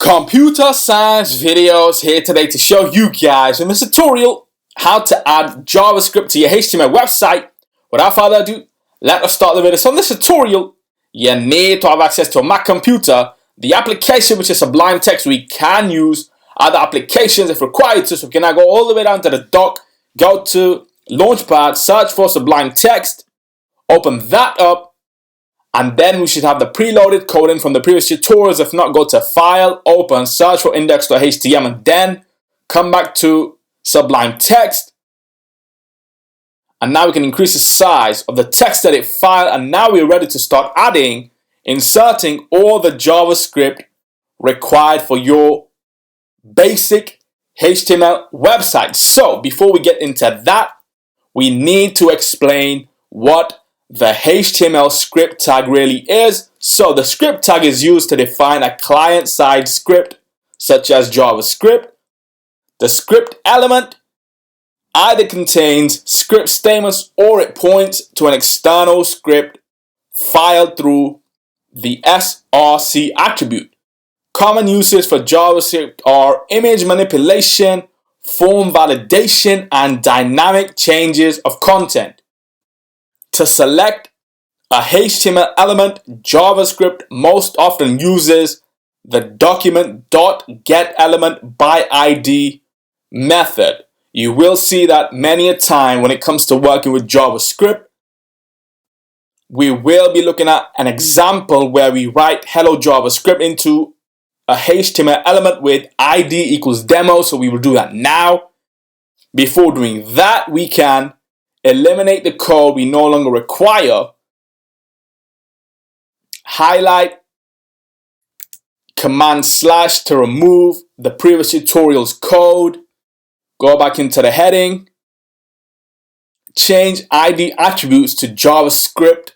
Computer science videos here today to show you guys in this tutorial how to add JavaScript to your HTML website. Without further ado, let us start the video. So in this tutorial, you need to have access to a Mac computer. The application, which is Sublime Text, we can use other applications if required to. So we can now go all the way down to the dock, go to Launchpad, search for Sublime Text, open that up, and then we should have the preloaded code in from the previous tutorials. If not, go to File, Open, search for index.html, and then come back to Sublime Text. And now we can increase the size of the text edit file, and now we're ready to start inserting all the JavaScript required for your basic HTML website. So before we get into that, we need to explain what the HTML script tag really is. So the script tag is used to define a client-side script such as JavaScript. The script element either contains script statements or it points to an external script filed through the src attribute. Common uses for JavaScript are image manipulation, form validation, and dynamic changes of content. To select a HTML element, JavaScript most often uses the document.getElementById method. You will see that many a time when it comes to working with JavaScript. We will be looking at an example where we write hello JavaScript into a HTML element with id equals demo. So we will do that now. Before doing that, we can eliminate the code we no longer require, highlight, Command/ to remove the previous tutorial's code, go back into the heading, change ID attributes to JavaScript,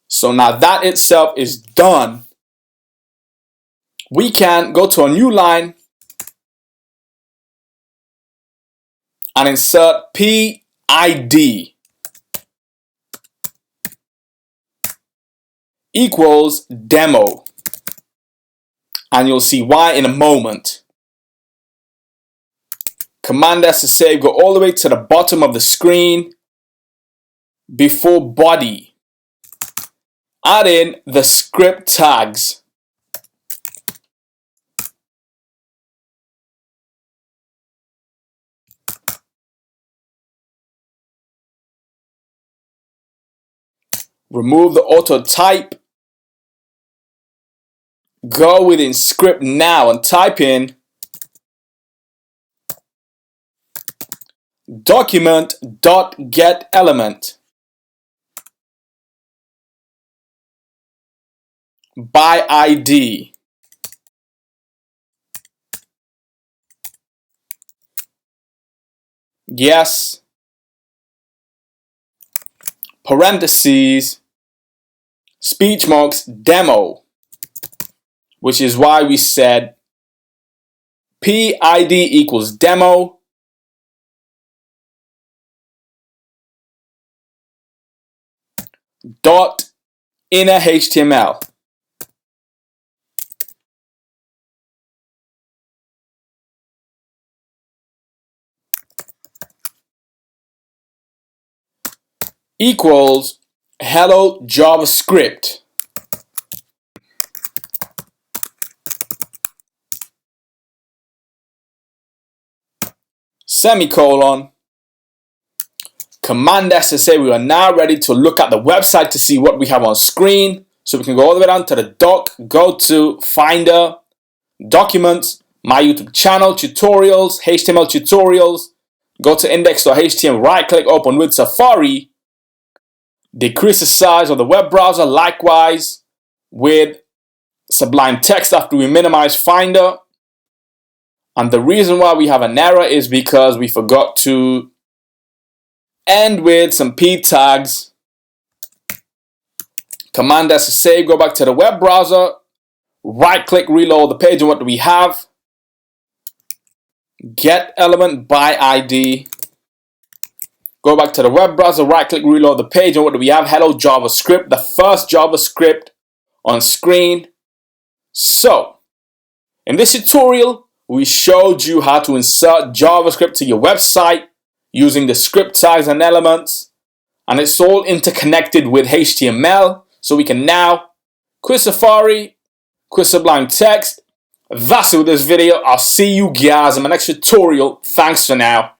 so now that itself is done, we can go to a new line and insert PID equals demo. And you'll see why in a moment. Command S to save, go all the way to the bottom of the screen before body. Add in the script tags. Remove the auto type. Go within script now and type in document.getElement by ID. Yes. Parentheses, speech marks, demo, which is why we said PID equals demo. Dot inner HTML. Equals hello JavaScript. Semicolon. Command S to say we are now ready to look at the website to see what we have on screen. So we can go all the way down to the dock, go to Finder, Documents, My YouTube channel, Tutorials, HTML tutorials, go to index.html, right click, open with Safari, decrease the size of the web browser, likewise with Sublime Text after we minimize Finder. And the reason why we have an error is because we forgot to end with some p tags. Command S to save, go back to the web browser, right click, reload the page, and what do we have? Get element by ID Go back to the web browser, right click, reload the page, and what do we have? Hello JavaScript, the first JavaScript on screen. So, in this tutorial, we showed you how to insert JavaScript to your website using the script tags and elements, and it's all interconnected with HTML. So we can now quit Safari, quit Sublime Text. That's it with this video. I'll see you guys in my next tutorial. Thanks for now.